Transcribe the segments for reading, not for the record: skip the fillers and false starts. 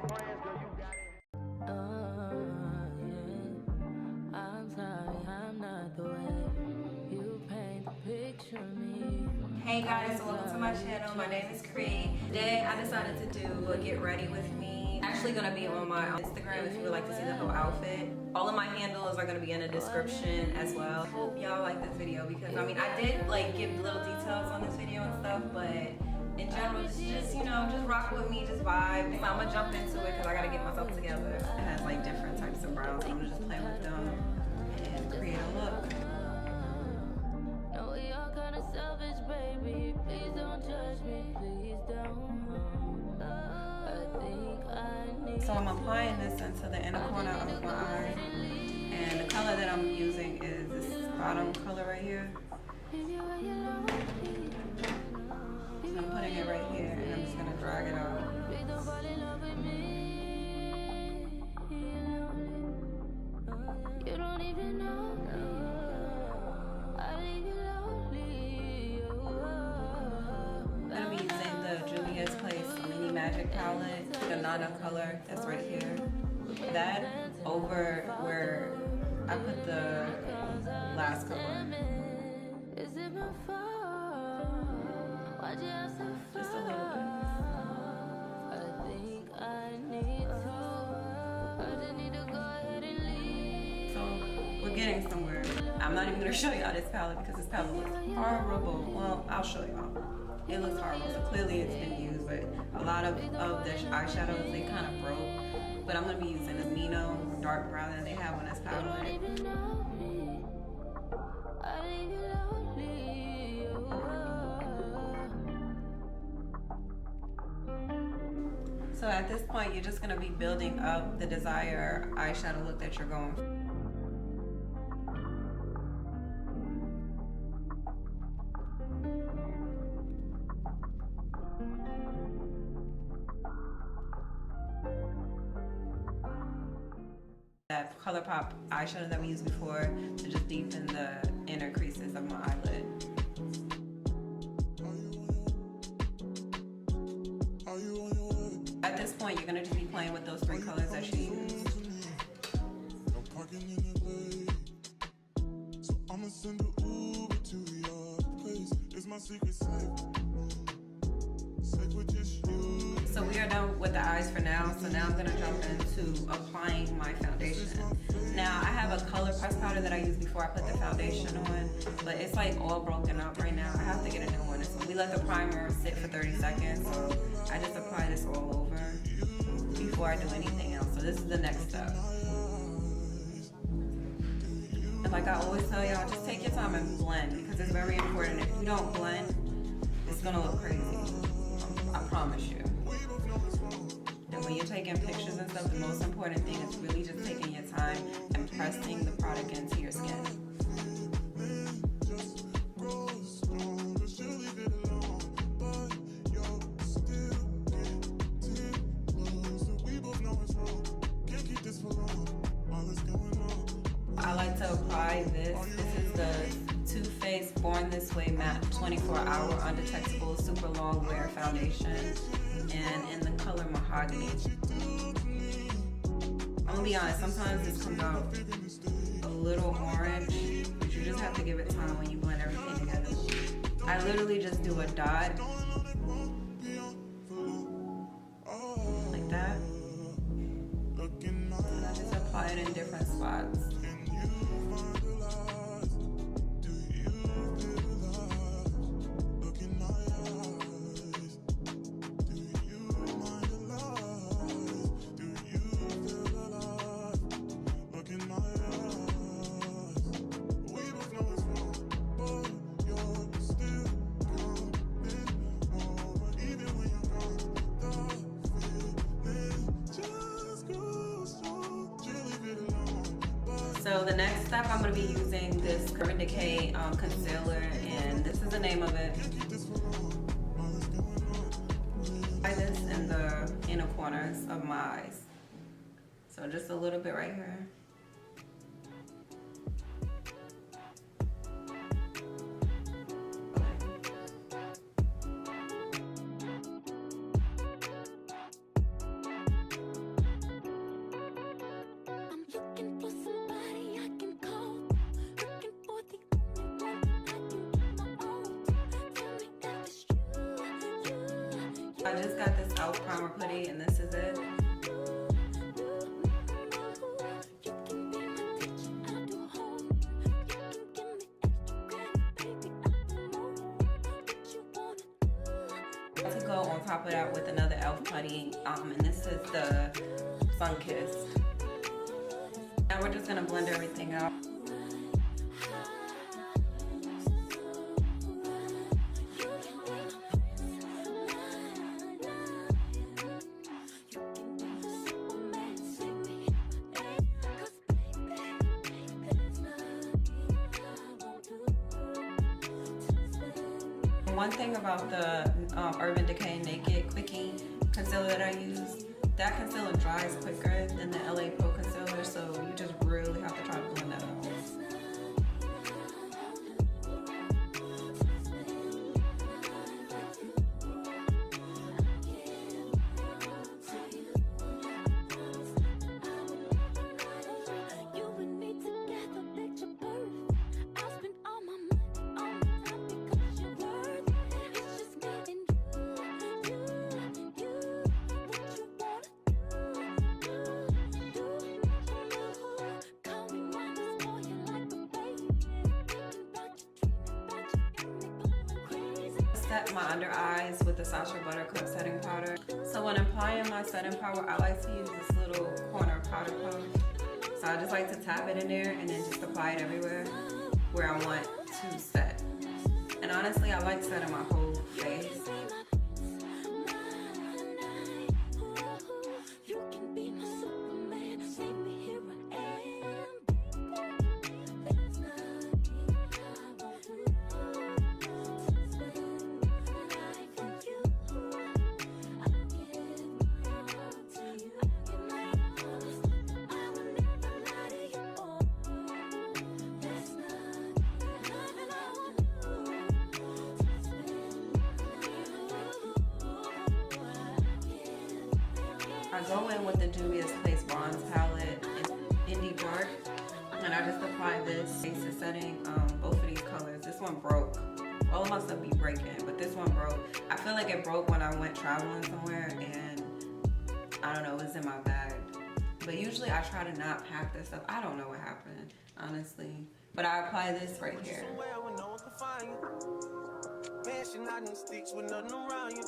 I'm sorry, I'm not the way you paint the picture of me. Hey guys, welcome to my channel. My name is Cree. Today I decided to do a get ready with me. Actually gonna be on my Instagram if you would like to see the whole outfit. All of my handles are gonna be in the description as well. Hope y'all like this video because I mean I did like give little details on this video and stuff, but in general just you know, just rock with me, just vibe. So I'm gonna jump into it because I gotta get myself together. It has like different types of browns, so I'm gonna just play with them and create a look. No, you're kinda selfish, baby. Please don't judge me, please don't. I think I need. So I'm applying this into the inner corner of my eye, and the color that I'm using is this bottom color right here. So I'm putting it right here, and I'm just gonna drag it out. You don't even know. I'm gonna be using the Juviasplace Mini Magic palette, the Nana color that's right here. That over where I put the last color. Is it my fault? Why'd you have to fight? Just a little bit. I think I need to. I just need to go ahead and leave. So we're getting somewhere. I'm not even gonna show y'all this palette because this palette looks horrible. Well, I'll show y'all. It looks horrible, so clearly it's been used, but a lot of the eyeshadows, they kind of broke. But I'm gonna be using the Mino dark brown that they have on this palette. So at this point, you're just gonna be building up the desired eyeshadow look that you're going for. That ColourPop eyeshadow that we used before to just deepen the inner creases of my eyelid. At this point, you're gonna just be playing with those three colors that you used. So I'ma send an Uber to your place. It's my secret safe. Safe with just you. So we are done with the eyes for now. So now I'm gonna jump into applying my foundation. Now I have a color press powder that I used before I put the foundation on, but it's like all broken up right now. I have to get a new one. So we let the primer sit for 30 seconds. So I just apply this all over before I do anything else. So this is the next step. And like I always tell y'all, just take your time and blend because it's very important. If you don't blend, it's gonna look crazy. I promise you. And when you're taking pictures and stuff, the most important thing is really just taking your time and pressing the product into your skin. I like to apply this. This is the Too Faced Born This Way Matte 24-Hour Undetectable Super Long Wear Foundation, and in the color Mahogany. I'm gonna be honest, sometimes this comes out a little orange, but you just have to give it time when you blend everything together. I literally just do a dot, like that, and I just apply it in different spots. So the next step, I'm going to be using this Urban Decay concealer, and this is the name of it. Apply this in the inner corners of my eyes. So just a little bit right here. I just got this e.l.f. primer putty and this is it. To go on top of that with another e.l.f. putty, and this is the Sun Kiss. Now we're just gonna blend everything out. One thing about the Urban Decay Naked Quickie concealer that I use, that concealer dries quicker than the L.A Pro Concealer, so you just really have to try to blend that out. Set my under eyes with the Sachs Buttercup setting powder. So when applying my setting powder, I like to use this little corner powder puff. So I just like to tap it in there and then just apply it everywhere where I want to set. And honestly, I like setting my whole face. I go in with the Juviasplace bronze palette in Indie Dark, and I just apply this basic setting, both of these colors. This one broke. All of my stuff be breaking, but this one broke. I feel like it broke when I went traveling somewhere, and I don't know, it was in my bag. But usually I try to not pack this stuff. I don't know what happened, honestly. But I apply this right here. Mansion out in the sticks with nothing around you.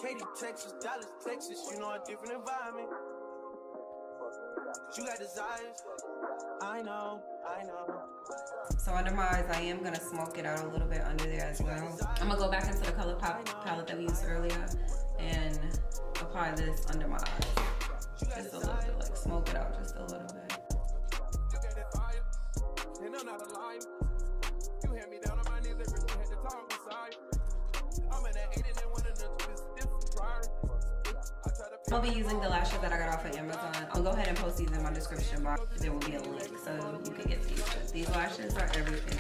Katy, Texas, Dallas, Texas, you know a different environment. You got desires. I know. So under my eyes, I am gonna smoke it out a little bit under there as well. I'm gonna go back into the color palette that we used earlier and apply this under my eyes. Just a little bit, like smoke it out just a little bit. I'll be using the lashes that I got off of Amazon. I'll go ahead and post these in my description box. There will be a link so you can get these. These lashes are everything.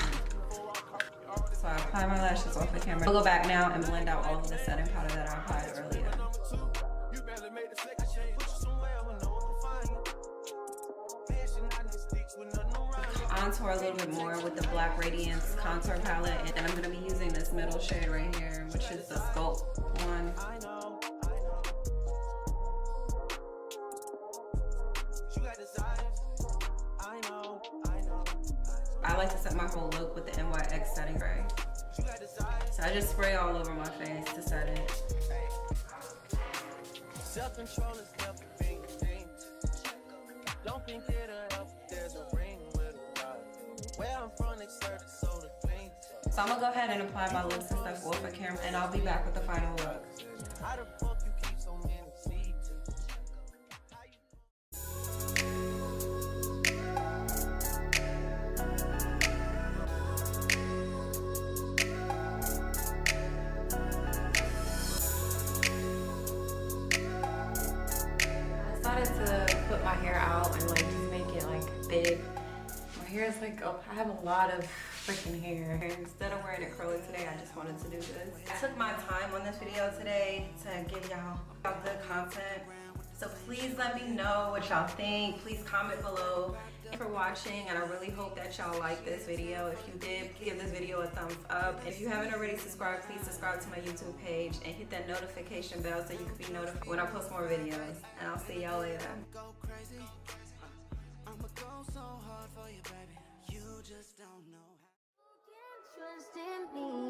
So I apply my lashes off the camera. I'll go back now and blend out all of the setting powder that I applied earlier. Contour a little bit more with the Black Radiance contour palette, and I'm going to be using this middle shade right here, which is the Sculpt one. I like to set my whole look with the NYX setting spray. So I just spray all over my face to set it. Self-control is everything. Don't think it'll help if there's a ring with a rod. Where I'm from, they serve the soda clean. So I'm gonna go ahead and apply my lips and stuff off the camera, and I'll be back with the final look. How the fuck you keep so many seeds? I decided to put my hair out and like just make it like big. My hair is like, oh, I have a lot of freaking hair. Instead of wearing it curly today, I just wanted to do this. I took my time on this video today to give y'all good content. So So please let me know what y'all think. Please comment below. Thanks for watching, and I really hope that y'all like this video. If you did, give this video a thumbs up. If you haven't already subscribed, please subscribe to my YouTube page and hit that notification bell so you can be notified when I post more videos. And I'll see y'all later. Trust in me.